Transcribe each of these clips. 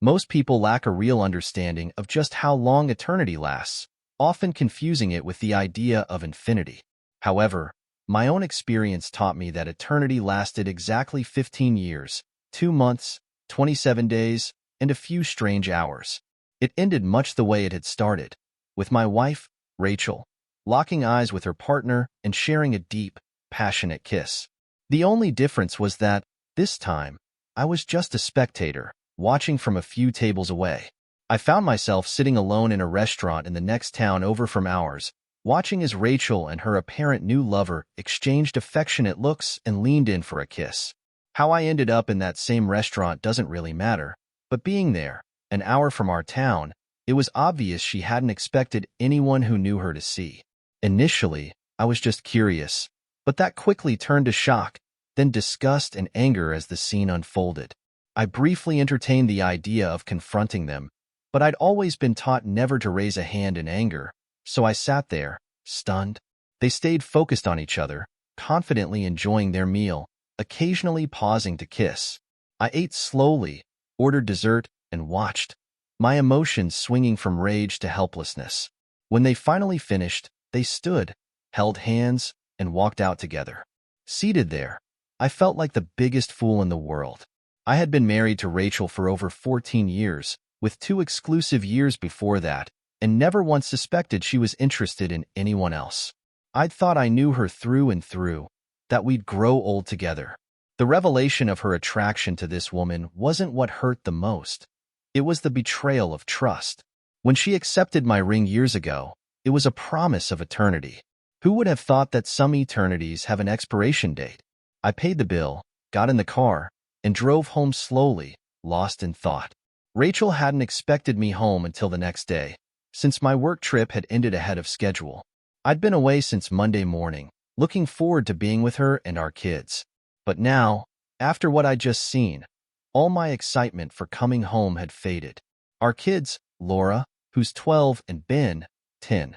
Most people lack a real understanding of just how long eternity lasts, often confusing it with the idea of infinity. However, my own experience taught me that eternity lasted exactly 15 years, 2 months, 27 days, and a few strange hours. It ended much the way it had started, with my wife, Rachel, locking eyes with her partner and sharing a deep, passionate kiss. The only difference was that, this time, I was just a spectator, watching from a few tables away. I found myself sitting alone in a restaurant in the next town over from ours, watching as Rachel and her apparent new lover exchanged affectionate looks and leaned in for a kiss. How I ended up in that same restaurant doesn't really matter, but being there, an hour from our town, it was obvious she hadn't expected anyone who knew her to see. Initially, I was just curious, but that quickly turned to shock, then disgust and anger as the scene unfolded. I briefly entertained the idea of confronting them, but I'd always been taught never to raise a hand in anger, so I sat there, stunned. They stayed focused on each other, confidently enjoying their meal, occasionally pausing to kiss. I ate slowly, ordered dessert, and watched, my emotions swinging from rage to helplessness. When they finally finished, they stood, held hands, and walked out together. Seated there, I felt like the biggest fool in the world. I had been married to Rachel for over 14 years, with 2 exclusive years before that, and never once suspected she was interested in anyone else. I'd thought I knew her through and through, that we'd grow old together. The revelation of her attraction to this woman wasn't what hurt the most. It was the betrayal of trust. When she accepted my ring years ago, it was a promise of eternity. Who would have thought that some eternities have an expiration date? I paid the bill, got in the car, and drove home slowly, lost in thought. Rachel hadn't expected me home until the next day, since my work trip had ended ahead of schedule. I'd been away since Monday morning, looking forward to being with her and our kids. But now, after what I'd just seen, all my excitement for coming home had faded. Our kids, Laura, who's 12, and Ben, 10,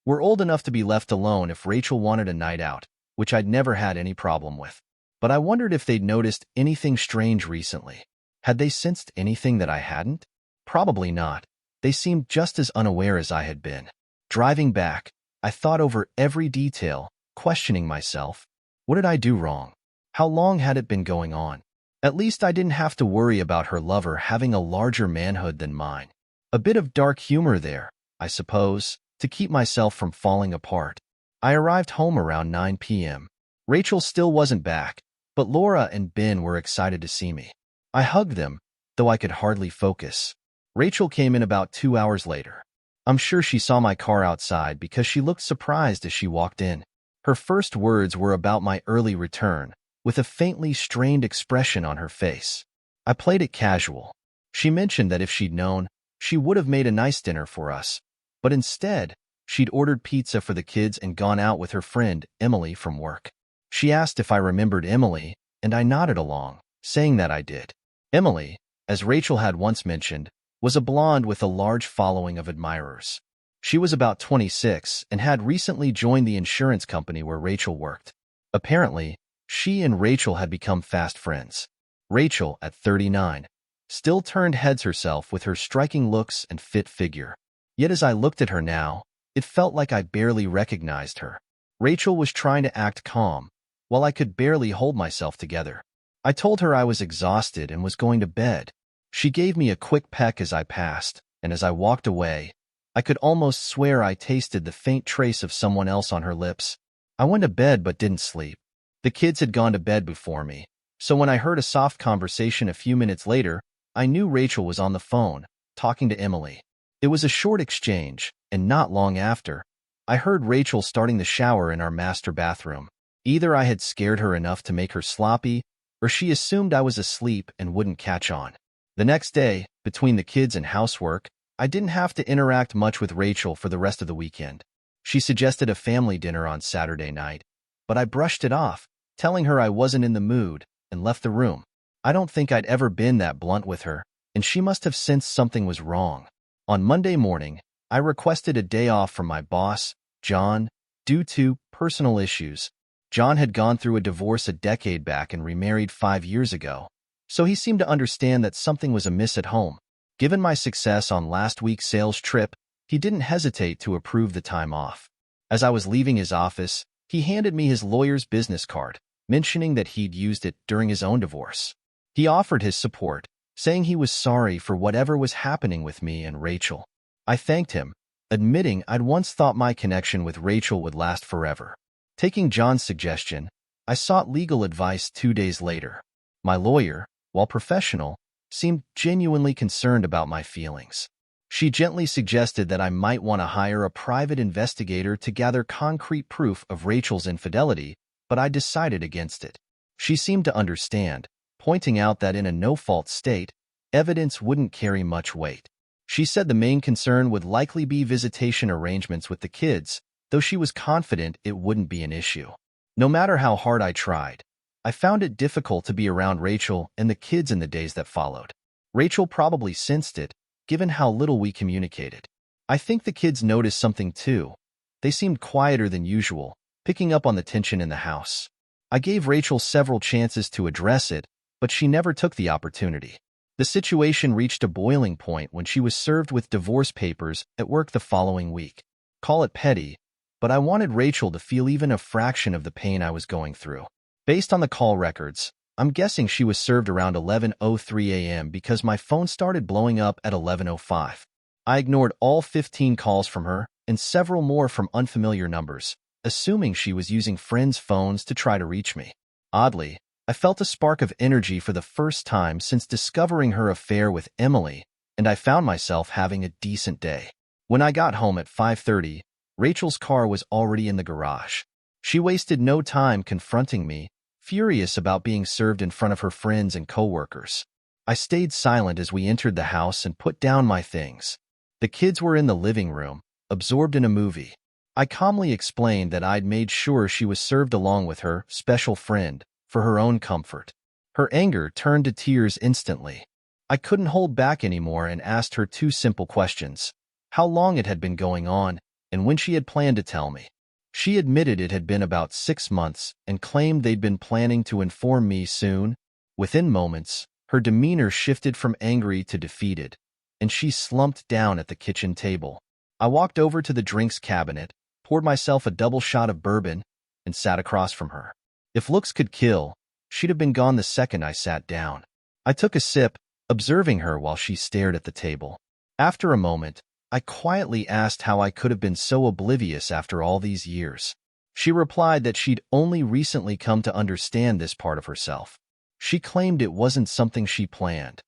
were old enough to be left alone if Rachel wanted a night out, which I'd never had any problem with. But I wondered if they'd noticed anything strange recently. Had they sensed anything that I hadn't? Probably not. They seemed just as unaware as I had been. Driving back, I thought over every detail, questioning myself. What did I do wrong? How long had it been going on? At least I didn't have to worry about her lover having a larger manhood than mine. A bit of dark humor there, I suppose, to keep myself from falling apart. I arrived home around 9 p.m. Rachel still wasn't back, but Laura and Ben were excited to see me. I hugged them, though I could hardly focus. Rachel came in about 2 hours later. I'm sure she saw my car outside because she looked surprised as she walked in. Her first words were about my early return, with a faintly strained expression on her face. I played it casual. She mentioned that if she'd known, she would have made a nice dinner for us, but instead, she'd ordered pizza for the kids and gone out with her friend, Emily, from work. She asked if I remembered Emily, and I nodded along, saying that I did. Emily, as Rachel had once mentioned, was a blonde with a large following of admirers. She was about 26 and had recently joined the insurance company where Rachel worked. Apparently, she and Rachel had become fast friends. Rachel, at 39, still turned heads herself with her striking looks and fit figure. Yet as I looked at her now, it felt like I barely recognized her. Rachel was trying to act calm, while I could barely hold myself together. I told her I was exhausted and was going to bed. She gave me a quick peck as I passed, and as I walked away, I could almost swear I tasted the faint trace of someone else on her lips. I went to bed but didn't sleep. The kids had gone to bed before me, so when I heard a soft conversation a few minutes later, I knew Rachel was on the phone, talking to Emily. It was a short exchange, and not long after, I heard Rachel starting the shower in our master bathroom. Either I had scared her enough to make her sloppy, or she assumed I was asleep and wouldn't catch on. The next day, between the kids and housework, I didn't have to interact much with Rachel for the rest of the weekend. She suggested a family dinner on Saturday night, but I brushed it off, telling her I wasn't in the mood, and left the room. I don't think I'd ever been that blunt with her, and she must have sensed something was wrong. On Monday morning, I requested a day off from my boss, John, due to personal issues. John had gone through a divorce a decade back and remarried 5 years ago, so he seemed to understand that something was amiss at home. Given my success on last week's sales trip, he didn't hesitate to approve the time off. As I was leaving his office, he handed me his lawyer's business card, mentioning that he'd used it during his own divorce. He offered his support, saying he was sorry for whatever was happening with me and Rachel. I thanked him, admitting I'd once thought my connection with Rachel would last forever. Taking John's suggestion, I sought legal advice 2 days later. My lawyer, while professional, seemed genuinely concerned about my feelings. She gently suggested that I might want to hire a private investigator to gather concrete proof of Rachel's infidelity, but I decided against it. She seemed to understand, pointing out that in a no-fault state, evidence wouldn't carry much weight. She said the main concern would likely be visitation arrangements with the kids, though she was confident it wouldn't be an issue. No matter how hard I tried, I found it difficult to be around Rachel and the kids in the days that followed. Rachel probably sensed it, given how little we communicated. I think the kids noticed something too. They seemed quieter than usual, picking up on the tension in the house. I gave Rachel several chances to address it, but she never took the opportunity. The situation reached a boiling point when she was served with divorce papers at work the following week. Call it petty, but I wanted Rachel to feel even a fraction of the pain I was going through. Based on the call records, I'm guessing she was served around 11:03 a.m. because my phone started blowing up at 11:05. I ignored all 15 calls from her and several more from unfamiliar numbers, assuming she was using friends' phones to try to reach me. Oddly, I felt a spark of energy for the first time since discovering her affair with Emily, and I found myself having a decent day. When I got home at 5:30, Rachel's car was already in the garage. She wasted no time confronting me, furious about being served in front of her friends and coworkers. I stayed silent as we entered the house and put down my things. The kids were in the living room, absorbed in a movie. I calmly explained that I'd made sure she was served along with her special friend, for her own comfort. Her anger turned to tears instantly. I couldn't hold back anymore and asked her 2 simple questions: how long it had been going on, and when she had planned to tell me. She admitted it had been about 6 months and claimed they'd been planning to inform me soon. Within moments, her demeanor shifted from angry to defeated, and she slumped down at the kitchen table. I walked over to the drinks cabinet, poured myself a double shot of bourbon, and sat across from her. If looks could kill, she'd have been gone the second I sat down. I took a sip, observing her while she stared at the table. After a moment, I quietly asked how I could have been so oblivious after all these years. She replied that she'd only recently come to understand this part of herself. She claimed it wasn't something she planned.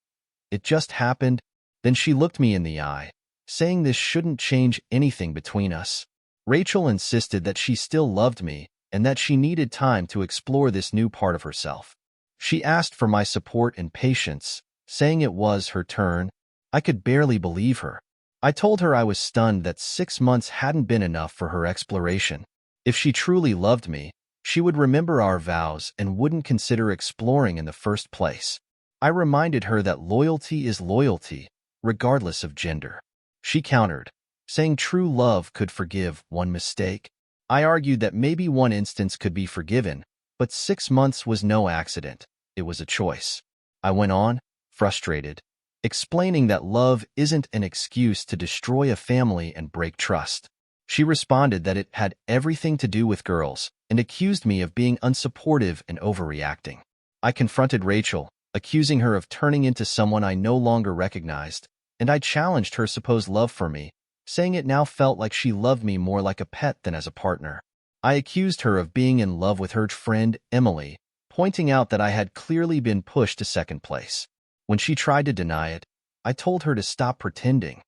It just happened. Then she looked me in the eye, saying this shouldn't change anything between us. Rachel insisted that she still loved me and that she needed time to explore this new part of herself. She asked for my support and patience, saying it was her turn. I could barely believe her. I told her I was stunned that 6 months hadn't been enough for her exploration. If she truly loved me, she would remember our vows and wouldn't consider exploring in the first place. I reminded her that loyalty is loyalty, regardless of gender. She countered, saying true love could forgive one mistake. I argued that maybe one instance could be forgiven, but 6 months was no accident. It was a choice. I went on, frustrated, explaining that love isn't an excuse to destroy a family and break trust. She responded that it had everything to do with girls and accused me of being unsupportive and overreacting. I confronted Rachel, accusing her of turning into someone I no longer recognized, and I challenged her supposed love for me, saying it now felt like she loved me more like a pet than as a partner. I accused her of being in love with her friend, Emily, pointing out that I had clearly been pushed to second place. When she tried to deny it, I told her to stop pretending.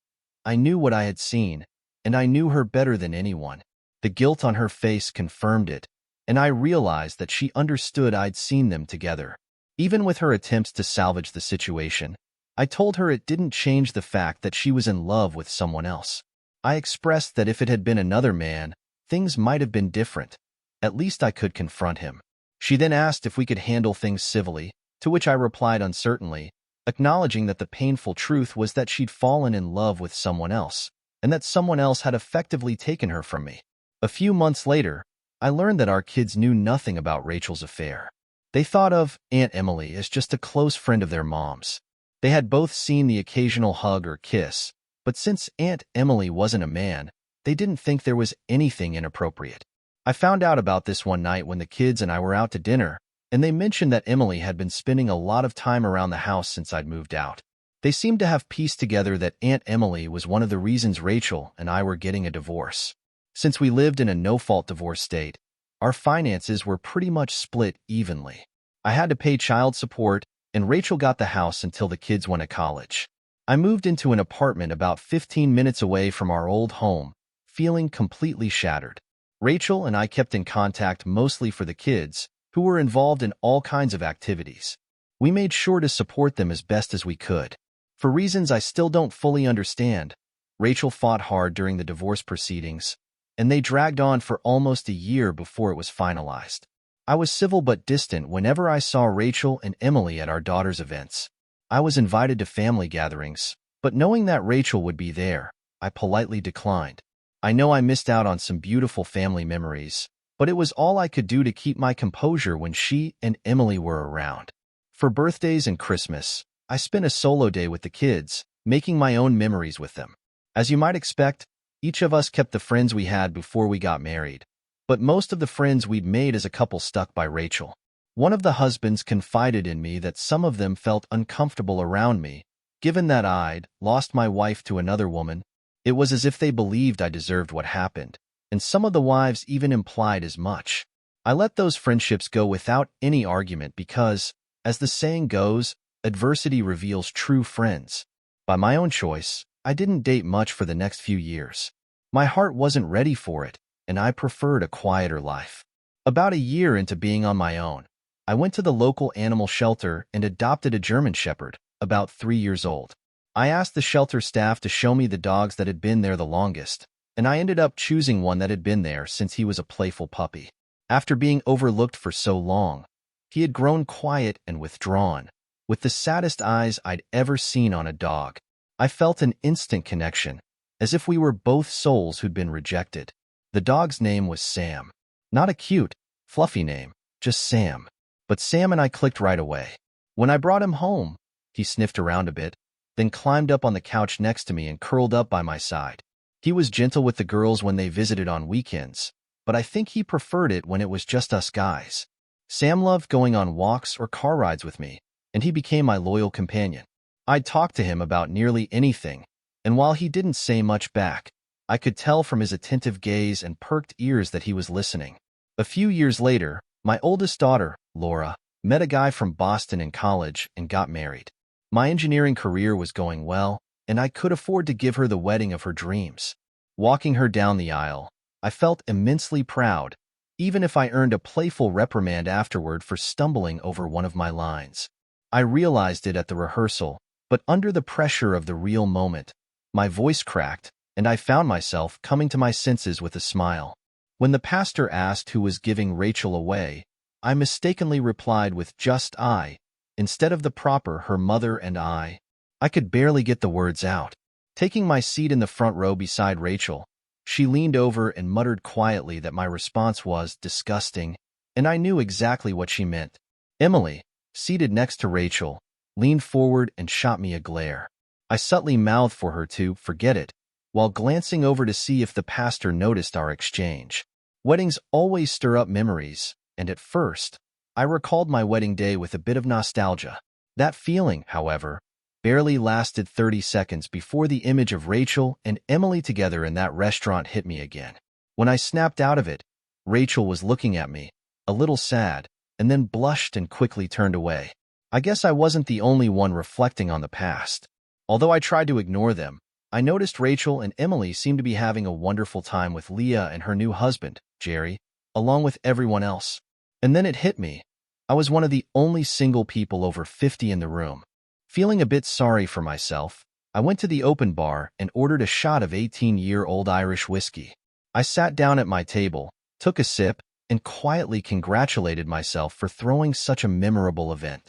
I knew what I had seen, and I knew her better than anyone. The guilt on her face confirmed it, and I realized that she understood I'd seen them together. Even with her attempts to salvage the situation, I told her it didn't change the fact that she was in love with someone else. I expressed that if it had been another man, things might have been different. At least I could confront him. She then asked if we could handle things civilly, to which I replied uncertainly, acknowledging that the painful truth was that she'd fallen in love with someone else, and that someone else had effectively taken her from me. A few months later, I learned that our kids knew nothing about Rachel's affair. They thought of Aunt Emily as just a close friend of their mom's. They had both seen the occasional hug or kiss, but since Aunt Emily wasn't a man, they didn't think there was anything inappropriate. I found out about this one night when the kids and I were out to dinner, and they mentioned that Emily had been spending a lot of time around the house since I'd moved out. They seemed to have pieced together that Aunt Emily was one of the reasons Rachel and I were getting a divorce. Since we lived in a no-fault divorce state, our finances were pretty much split evenly. I had to pay child support, and Rachel got the house until the kids went to college. I moved into an apartment about 15 minutes away from our old home, feeling completely shattered. Rachel and I kept in contact mostly for the kids, who were involved in all kinds of activities. We made sure to support them as best as we could. For reasons I still don't fully understand, Rachel fought hard during the divorce proceedings, and they dragged on for almost a year before it was finalized. I was civil but distant whenever I saw Rachel and Emily at our daughter's events. I was invited to family gatherings, but knowing that Rachel would be there, I politely declined. I know I missed out on some beautiful family memories, but it was all I could do to keep my composure when she and Emily were around. For birthdays and Christmas, I spent a solo day with the kids, making my own memories with them. As you might expect, each of us kept the friends we had before we got married, but most of the friends we'd made as a couple stuck by Rachel. One of the husbands confided in me that some of them felt uncomfortable around me, given that I'd lost my wife to another woman. It was as if they believed I deserved what happened, and some of the wives even implied as much. I let those friendships go without any argument because, as the saying goes, adversity reveals true friends. By my own choice, I didn't date much for the next few years. My heart wasn't ready for it, and I preferred a quieter life. About a year into being on my own, I went to the local animal shelter and adopted a German Shepherd, about 3 years old. I asked the shelter staff to show me the dogs that had been there the longest, and I ended up choosing one that had been there since he was a playful puppy. After being overlooked for so long, he had grown quiet and withdrawn, with the saddest eyes I'd ever seen on a dog. I felt an instant connection, as if we were both souls who'd been rejected. The dog's name was Sam. Not a cute, fluffy name, just Sam. But Sam and I clicked right away. When I brought him home, he sniffed around a bit, then climbed up on the couch next to me and curled up by my side. He was gentle with the girls when they visited on weekends, but I think he preferred it when it was just us guys. Sam loved going on walks or car rides with me, and he became my loyal companion. I'd talk to him about nearly anything, and while he didn't say much back, I could tell from his attentive gaze and perked ears that he was listening. A few years later, my oldest daughter, Laura, met a guy from Boston in college and got married. My engineering career was going well, and I could afford to give her the wedding of her dreams. Walking her down the aisle, I felt immensely proud, even if I earned a playful reprimand afterward for stumbling over one of my lines. I realized it at the rehearsal, but under the pressure of the real moment, my voice cracked, and I found myself coming to my senses with a smile. When the pastor asked who was giving Rachel away, I mistakenly replied with just I, instead of the proper her mother and I. I could barely get the words out. Taking my seat in the front row beside Rachel, she leaned over and muttered quietly that my response was disgusting, and I knew exactly what she meant. Emily, seated next to Rachel, leaned forward and shot me a glare. I subtly mouthed for her to forget it, while glancing over to see if the pastor noticed our exchange. Weddings always stir up memories, and at first, I recalled my wedding day with a bit of nostalgia. That feeling, however, barely lasted 30 seconds before the image of Rachel and Emily together in that restaurant hit me again. When I snapped out of it, Rachel was looking at me, a little sad, and then blushed and quickly turned away. I guess I wasn't the only one reflecting on the past. Although I tried to ignore them, I noticed Rachel and Emily seemed to be having a wonderful time with Leah and her new husband, Jerry, along with everyone else. And then it hit me. I was one of the only single people over 50 in the room. Feeling a bit sorry for myself, I went to the open bar and ordered a shot of 18-year-old Irish whiskey. I sat down at my table, took a sip, and quietly congratulated myself for throwing such a memorable event.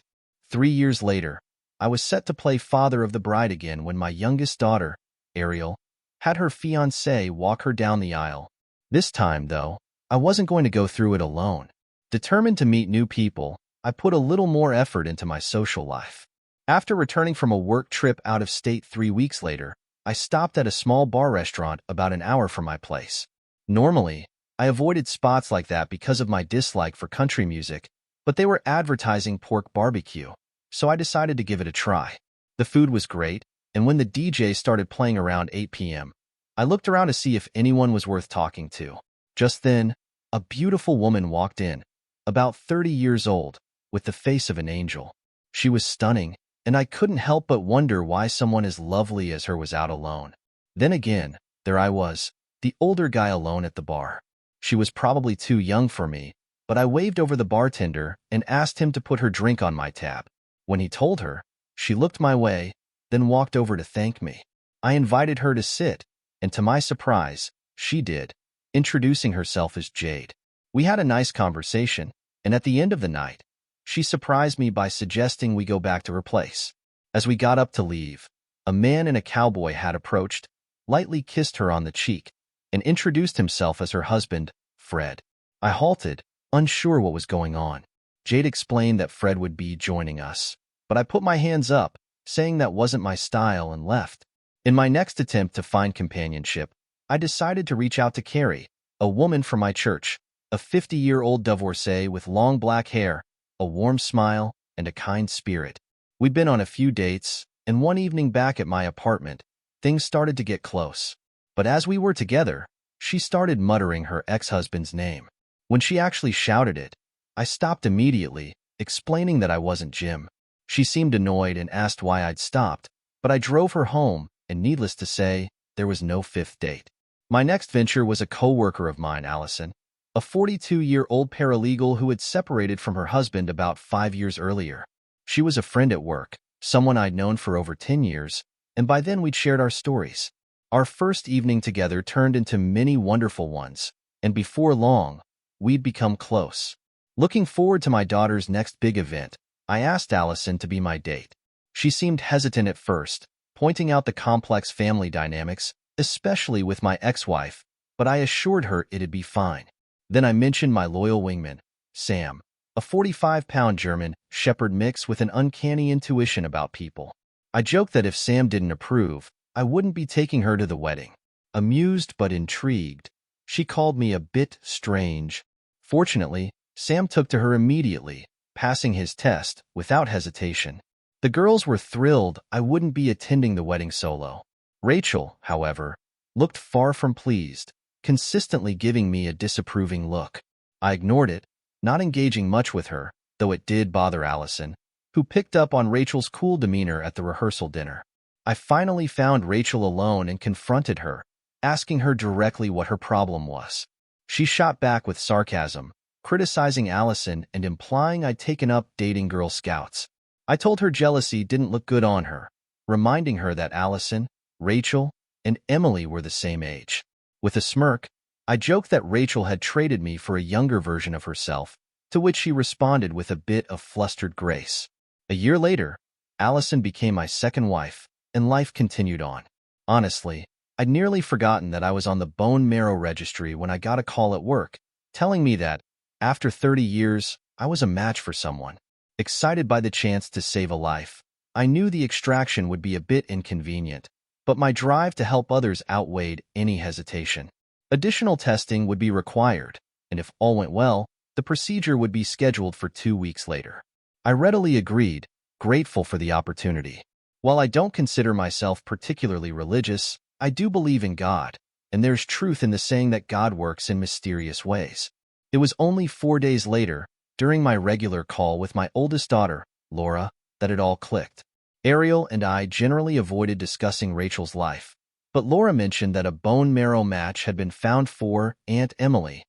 3 years later, I was set to play father of the bride again when my youngest daughter, Ariel, had her fiancé walk her down the aisle. This time, though, I wasn't going to go through it alone. Determined to meet new people, I put a little more effort into my social life. After returning from a work trip out of state 3 weeks later, I stopped at a small bar restaurant about an hour from my place. Normally, I avoided spots like that because of my dislike for country music, but they were advertising pork barbecue, so I decided to give it a try. The food was great, and when the DJ started playing around 8 p.m., I looked around to see if anyone was worth talking to. Just then, a beautiful woman walked in, about 30 years old, with the face of an angel. She was stunning, and I couldn't help but wonder why someone as lovely as her was out alone. Then again, there I was, the older guy alone at the bar. She was probably too young for me, but I waved over the bartender and asked him to put her drink on my tab. When he told her, she looked my way, then walked over to thank me. I invited her to sit, and to my surprise, she did, introducing herself as Jade. We had a nice conversation, and at the end of the night, she surprised me by suggesting we go back to her place. As we got up to leave, a man in a cowboy hat approached, lightly kissed her on the cheek, and introduced himself as her husband, Fred. I halted, unsure what was going on. Jade explained that Fred would be joining us, but I put my hands up, saying that wasn't my style, and left. In my next attempt to find companionship, I decided to reach out to Carrie, a woman from my church, a 50-year-old divorcee with long black hair, a warm smile, and a kind spirit. We'd been on a few dates, and one evening back at my apartment, things started to get close. But as we were together, she started muttering her ex-husband's name. When she actually shouted it, I stopped immediately, explaining that I wasn't Jim. She seemed annoyed and asked why I'd stopped, but I drove her home, and needless to say, there was no fifth date. My next venture was a co-worker of mine, Allison, a 42-year-old paralegal who had separated from her husband about 5 years earlier. She was a friend at work, someone I'd known for over 10 years, and by then we'd shared our stories. Our first evening together turned into many wonderful ones, and before long, we'd become close. Looking forward to my daughter's next big event, I asked Allison to be my date. She seemed hesitant at first, pointing out the complex family dynamics, especially with my ex-wife, but I assured her it'd be fine. Then I mentioned my loyal wingman, Sam, a 45-pound German shepherd mix with an uncanny intuition about people. I joked that if Sam didn't approve, I wouldn't be taking her to the wedding. Amused but intrigued, she called me a bit strange. Fortunately, Sam took to her immediately, passing his test without hesitation. The girls were thrilled I wouldn't be attending the wedding solo. Rachel, however, looked far from pleased, consistently giving me a disapproving look. I ignored it, not engaging much with her, though it did bother Allison, who picked up on Rachel's cool demeanor at the rehearsal dinner. I finally found Rachel alone and confronted her, asking her directly what her problem was. She shot back with sarcasm, criticizing Allison and implying I'd taken up dating Girl Scouts. I told her jealousy didn't look good on her, reminding her that Allison, Rachel, and Emily were the same age. With a smirk, I joked that Rachel had traded me for a younger version of herself, to which she responded with a bit of flustered grace. A year later, Allison became my second wife, and life continued on. Honestly, I'd nearly forgotten that I was on the bone marrow registry when I got a call at work, telling me that, after 30 years, I was a match for someone. Excited by the chance to save a life, I knew the extraction would be a bit inconvenient, but my drive to help others outweighed any hesitation. Additional testing would be required, and if all went well, the procedure would be scheduled for 2 weeks later. I readily agreed, grateful for the opportunity. While I don't consider myself particularly religious, I do believe in God, and there's truth in the saying that God works in mysterious ways. It was only 4 days later, during my regular call with my oldest daughter, Laura, that it all clicked. Ariel and I generally avoided discussing Rachel's life, but Laura mentioned that a bone marrow match had been found for Aunt Emily.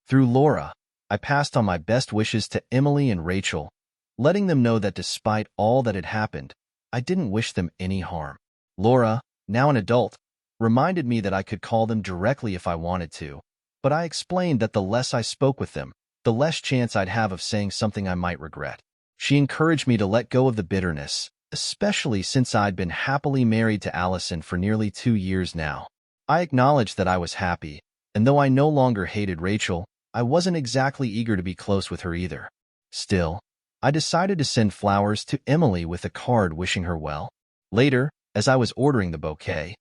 Through Laura, I passed on my best wishes to Emily and Rachel, letting them know that despite all that had happened, I didn't wish them any harm. Laura, now an adult, reminded me that I could call them directly if I wanted to, but I explained that the less I spoke with them, the less chance I'd have of saying something I might regret. She encouraged me to let go of the bitterness, especially since I'd been happily married to Allison for nearly 2 years now. I acknowledged that I was happy, and though I no longer hated Rachel, I wasn't exactly eager to be close with her either. Still, I decided to send flowers to Emily with a card wishing her well. Later, as I was ordering the bouquet,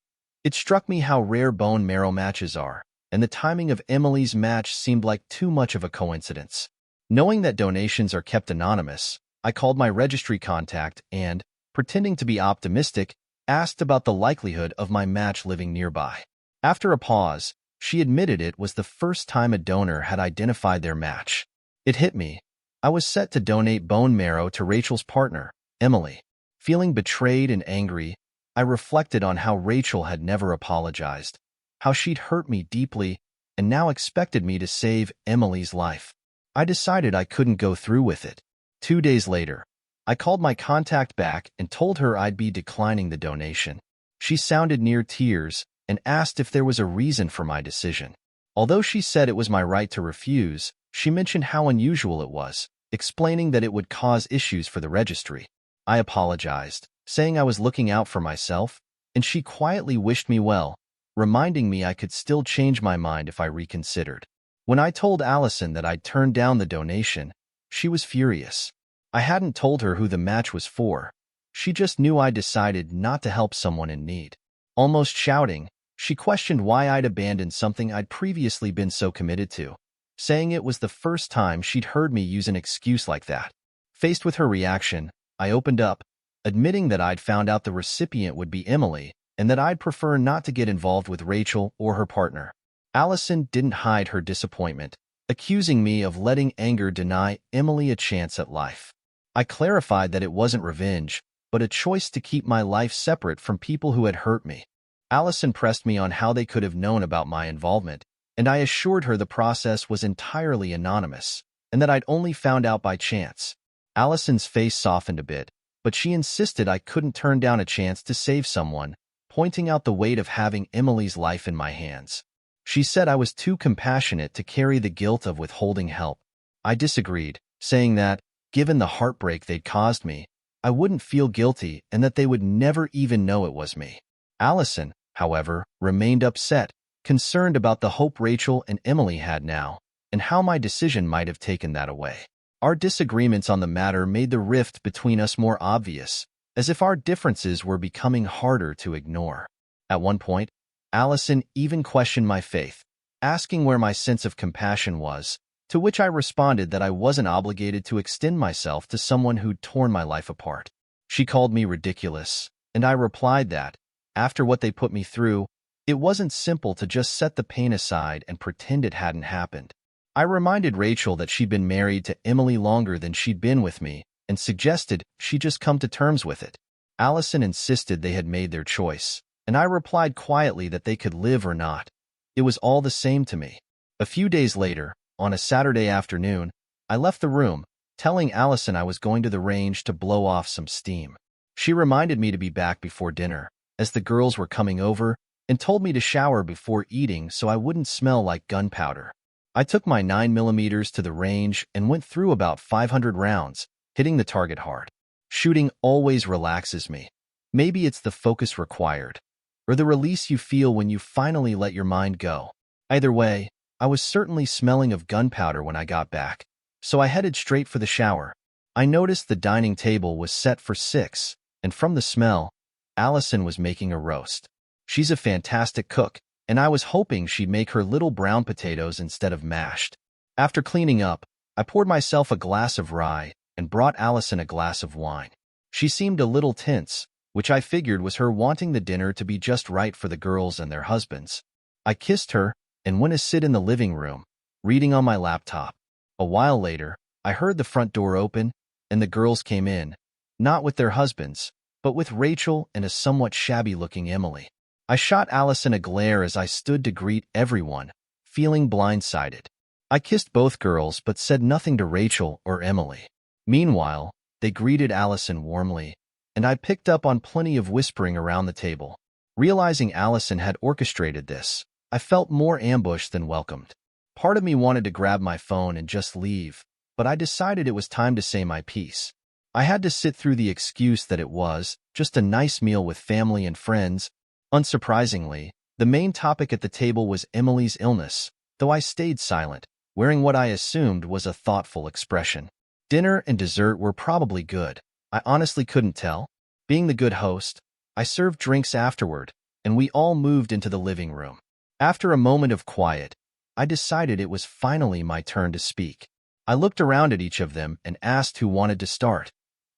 it struck me how rare bone marrow matches are, and the timing of Emily's match seemed like too much of a coincidence. Knowing that donations are kept anonymous, I called my registry contact and, pretending to be optimistic, asked about the likelihood of my match living nearby. After a pause, she admitted it was the first time a donor had identified their match. It hit me. I was set to donate bone marrow to Rachel's partner, Emily. Feeling betrayed and angry, I reflected on how Rachel had never apologized, how she'd hurt me deeply, and now expected me to save Emily's life. I decided I couldn't go through with it. 2 days later, I called my contact back and told her I'd be declining the donation. She sounded near tears and asked if there was a reason for my decision. Although she said it was my right to refuse, she mentioned how unusual it was, explaining that it would cause issues for the registry. I apologized, saying I was looking out for myself, and she quietly wished me well, reminding me I could still change my mind if I reconsidered. When I told Allison that I'd turned down the donation, she was furious. I hadn't told her who the match was for. She just knew I decided not to help someone in need. Almost shouting, she questioned why I'd abandoned something I'd previously been so committed to, saying it was the first time she'd heard me use an excuse like that. Faced with her reaction, I opened up, admitting that I'd found out the recipient would be Emily and that I'd prefer not to get involved with Rachel or her partner. Allison didn't hide her disappointment, accusing me of letting anger deny Emily a chance at life. I clarified that it wasn't revenge, but a choice to keep my life separate from people who had hurt me. Allison pressed me on how they could have known about my involvement, and I assured her the process was entirely anonymous, and that I'd only found out by chance. Allison's face softened a bit, but she insisted I couldn't turn down a chance to save someone, pointing out the weight of having Emily's life in my hands. She said I was too compassionate to carry the guilt of withholding help. I disagreed, saying that, given the heartbreak they'd caused me, I wouldn't feel guilty and that they would never even know it was me. Allison, however, remained upset, concerned about the hope Rachel and Emily had now, and how my decision might have taken that away. Our disagreements on the matter made the rift between us more obvious, as if our differences were becoming harder to ignore. At one point, Allison even questioned my faith, asking where my sense of compassion was, to which I responded that I wasn't obligated to extend myself to someone who'd torn my life apart. She called me ridiculous, and I replied that, after what they put me through, it wasn't simple to just set the pain aside and pretend it hadn't happened. I reminded Rachel that she'd been married to Emily longer than she'd been with me, and suggested she just come to terms with it. Allison insisted they had made their choice, and I replied quietly that they could live or not. It was all the same to me. A few days later, on a Saturday afternoon, I left the room, telling Allison I was going to the range to blow off some steam. She reminded me to be back before dinner, as the girls were coming over, and told me to shower before eating so I wouldn't smell like gunpowder. I took my 9mm to the range and went through about 500 rounds, hitting the target hard. Shooting always relaxes me. Maybe it's the focus required, or the release you feel when you finally let your mind go. Either way, I was certainly smelling of gunpowder when I got back, so I headed straight for the shower. I noticed the dining table was set for 6, and from the smell, Allison was making a roast. She's a fantastic cook, and I was hoping she'd make her little brown potatoes instead of mashed. After cleaning up, I poured myself a glass of rye and brought Allison a glass of wine. She seemed a little tense, which I figured was her wanting the dinner to be just right for the girls and their husbands. I kissed her and went to sit in the living room, reading on my laptop. A while later, I heard the front door open, and the girls came in, not with their husbands, but with Rachel and a somewhat shabby-looking Emily. I shot Allison a glare as I stood to greet everyone, feeling blindsided. I kissed both girls but said nothing to Rachel or Emily. Meanwhile, they greeted Allison warmly, and I picked up on plenty of whispering around the table. Realizing Allison had orchestrated this, I felt more ambushed than welcomed. Part of me wanted to grab my phone and just leave, but I decided it was time to say my piece. I had to sit through the excuse that it was just a nice meal with family and friends. Unsurprisingly, the main topic at the table was Emily's illness, though I stayed silent, wearing what I assumed was a thoughtful expression. Dinner and dessert were probably good. I honestly couldn't tell. Being the good host, I served drinks afterward, and we all moved into the living room. After a moment of quiet, I decided it was finally my turn to speak. I looked around at each of them and asked who wanted to start.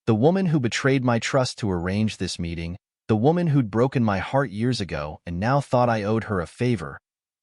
The woman who betrayed my trust to arrange this meeting, the woman who'd broken my heart years ago and now thought I owed her a favor,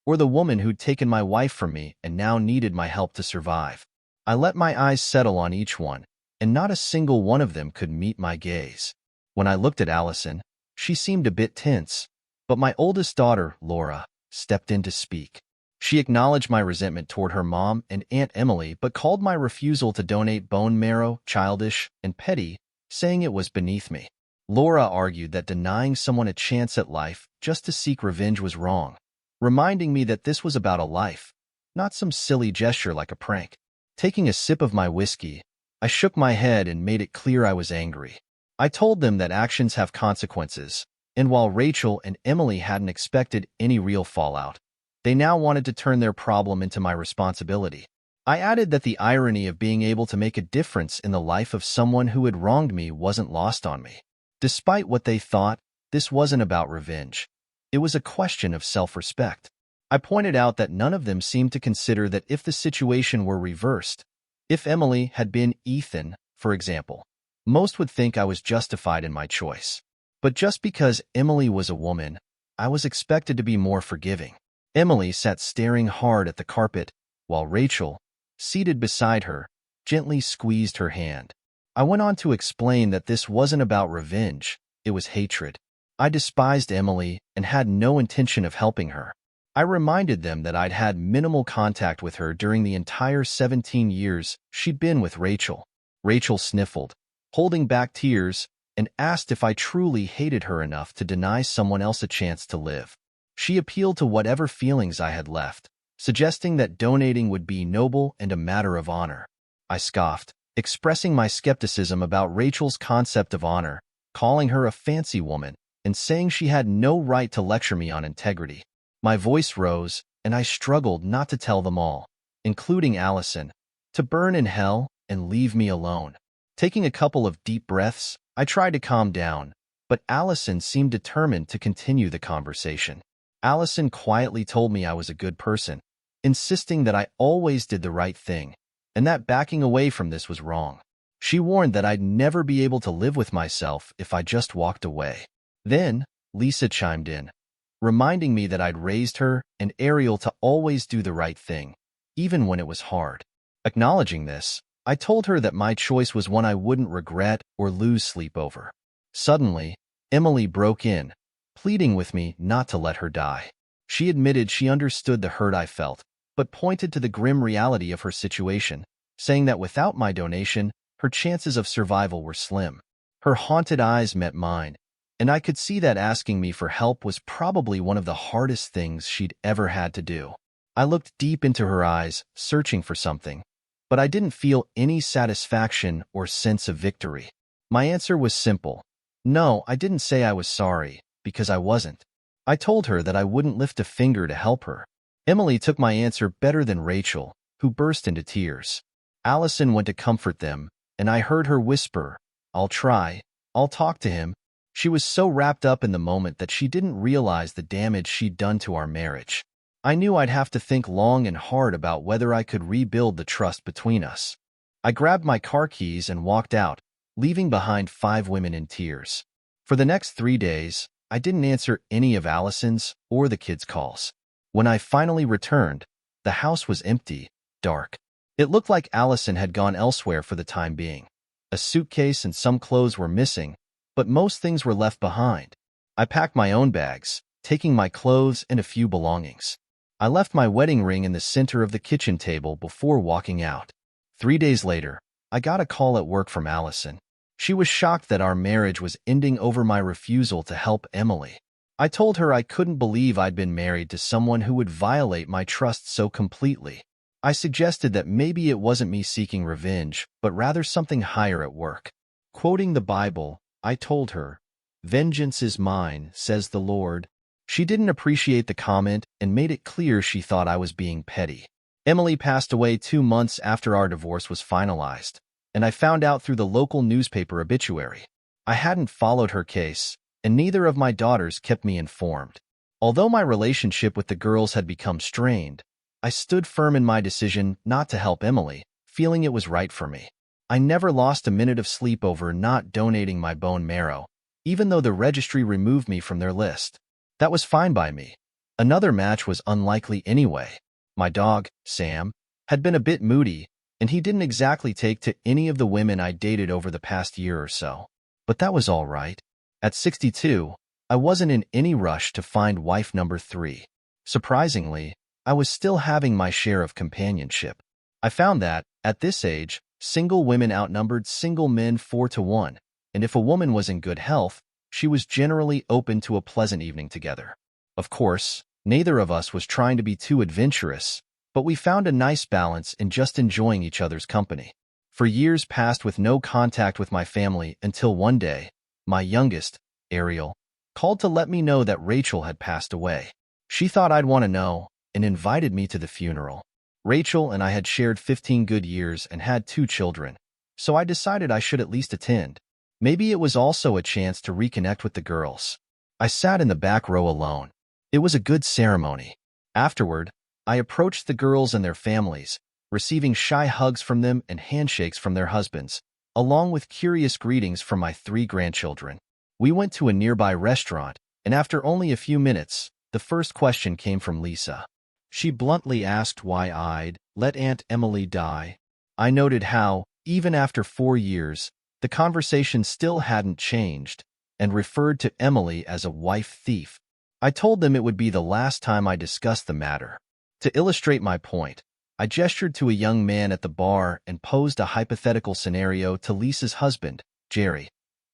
or the woman who'd taken my wife from me and now needed my help to survive. I let my eyes settle on each one, and not a single one of them could meet my gaze. When I looked at Allison, she seemed a bit tense, but my oldest daughter, Laura, stepped in to speak. She acknowledged my resentment toward her mom and Aunt Emily, but called my refusal to donate bone marrow childish and petty, saying it was beneath me. Laura argued that denying someone a chance at life just to seek revenge was wrong, reminding me that this was about a life, not some silly gesture like a prank. Taking a sip of my whiskey, I shook my head and made it clear I was angry. I told them that actions have consequences, and while Rachel and Emily hadn't expected any real fallout, they now wanted to turn their problem into my responsibility. I added that the irony of being able to make a difference in the life of someone who had wronged me wasn't lost on me. Despite what they thought, this wasn't about revenge. It was a question of self-respect. I pointed out that none of them seemed to consider that if the situation were reversed, if Emily had been Ethan, for example, most would think I was justified in my choice. But just because Emily was a woman, I was expected to be more forgiving. Emily sat staring hard at the carpet, while Rachel, seated beside her, gently squeezed her hand. I went on to explain that this wasn't about revenge, it was hatred. I despised Emily and had no intention of helping her. I reminded them that I'd had minimal contact with her during the entire 17 years she'd been with Rachel. Rachel sniffled, holding back tears, and asked if I truly hated her enough to deny someone else a chance to live. She appealed to whatever feelings I had left, suggesting that donating would be noble and a matter of honor. I scoffed, expressing my skepticism about Rachel's concept of honor, calling her a fancy woman, and saying she had no right to lecture me on integrity. My voice rose, and I struggled not to tell them all, including Allison, to burn in hell and leave me alone. Taking a couple of deep breaths, I tried to calm down, but Allison seemed determined to continue the conversation. Allison quietly told me I was a good person, insisting that I always did the right thing, and that backing away from this was wrong. She warned that I'd never be able to live with myself if I just walked away. Then, Lisa chimed in, reminding me that I'd raised her and Ariel to always do the right thing, even when it was hard. Acknowledging this, I told her that my choice was one I wouldn't regret or lose sleep over. Suddenly, Emily broke in, pleading with me not to let her die. She admitted she understood the hurt I felt, but pointed to the grim reality of her situation, saying that without my donation, her chances of survival were slim. Her haunted eyes met mine, and I could see that asking me for help was probably one of the hardest things she'd ever had to do. I looked deep into her eyes, searching for something, but I didn't feel any satisfaction or sense of victory. My answer was simple. No, I didn't say I was sorry, because I wasn't. I told her that I wouldn't lift a finger to help her. Emily took my answer better than Rachel, who burst into tears. Allison went to comfort them, and I heard her whisper, "I'll try. I'll talk to him." She was so wrapped up in the moment that she didn't realize the damage she'd done to our marriage. I knew I'd have to think long and hard about whether I could rebuild the trust between us. I grabbed my car keys and walked out, leaving behind 5 women in tears. For the next 3 days, I didn't answer any of Allison's or the kids' calls. When I finally returned, the house was empty, dark. It looked like Allison had gone elsewhere for the time being. A suitcase and some clothes were missing, but most things were left behind. I packed my own bags, taking my clothes and a few belongings. I left my wedding ring in the center of the kitchen table before walking out. 3 days later, I got a call at work from Allison. She was shocked that our marriage was ending over my refusal to help Emily. I told her I couldn't believe I'd been married to someone who would violate my trust so completely. I suggested that maybe it wasn't me seeking revenge, but rather something higher at work. Quoting the Bible, I told her, "Vengeance is mine, says the Lord." She didn't appreciate the comment and made it clear she thought I was being petty. Emily passed away 2 months after our divorce was finalized. and I found out through the local newspaper obituary. I hadn't followed her case, and neither of my daughters kept me informed. Although my relationship with the girls had become strained, I stood firm in my decision not to help Emily, feeling it was right for me. I never lost a minute of sleep over not donating my bone marrow, even though the registry removed me from their list. That was fine by me. Another match was unlikely anyway. My dog, Sam, had been a bit moody, and he didn't exactly take to any of the women I dated over the past year or so. But that was all right. At 62, I wasn't in any rush to find wife number 3. Surprisingly, I was still having my share of companionship. I found that, at this age, single women outnumbered single men 4-1, and if a woman was in good health, she was generally open to a pleasant evening together. Of course, neither of us was trying to be too adventurous, but we found a nice balance in just enjoying each other's company. For years passed with no contact with my family until one day, my youngest, Ariel, called to let me know that Rachel had passed away. She thought I'd want to know and invited me to the funeral. Rachel and I had shared 15 good years and had 2 children, so I decided I should at least attend. Maybe it was also a chance to reconnect with the girls. I sat in the back row alone. It was a good ceremony. Afterward, I approached the girls and their families, receiving shy hugs from them and handshakes from their husbands, along with curious greetings from my 3 grandchildren. We went to a nearby restaurant, and after only a few minutes, the first question came from Lisa. She bluntly asked why I'd let Aunt Emily die. I noted how, even after 4 years, the conversation still hadn't changed, and referred to Emily as a wife thief. I told them it would be the last time I discussed the matter. To illustrate my point, I gestured to a young man at the bar and posed a hypothetical scenario to Lisa's husband, Jerry.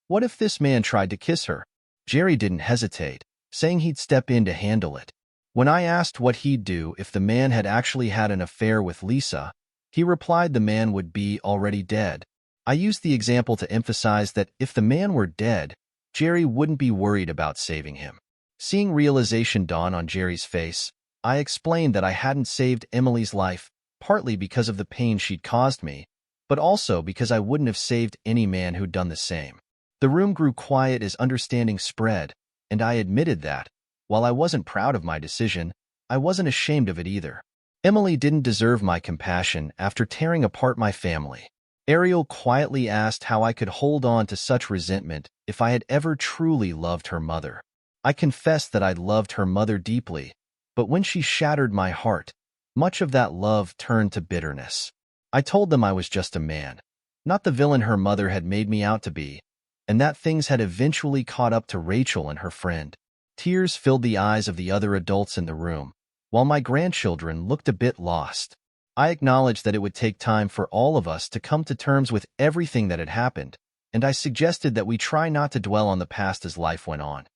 What if this man tried to kiss her? Jerry didn't hesitate, saying he'd step in to handle it. When I asked what he'd do if the man had actually had an affair with Lisa, he replied the man would be already dead. I used the example to emphasize that if the man were dead, Jerry wouldn't be worried about saving him. Seeing realization dawn on Jerry's face, I explained that I hadn't saved Emily's life, partly because of the pain she'd caused me, but also because I wouldn't have saved any man who'd done the same. The room grew quiet as understanding spread, and I admitted that, while I wasn't proud of my decision, I wasn't ashamed of it either. Emily didn't deserve my compassion after tearing apart my family. Ariel quietly asked how I could hold on to such resentment if I had ever truly loved her mother. I confessed that I'd loved her mother deeply, but when she shattered my heart, much of that love turned to bitterness. I told them I was just a man, not the villain her mother had made me out to be, and that things had eventually caught up to Rachel and her friend. Tears filled the eyes of the other adults in the room, while my grandchildren looked a bit lost. I acknowledged that it would take time for all of us to come to terms with everything that had happened, and I suggested that we try not to dwell on the past as life went on.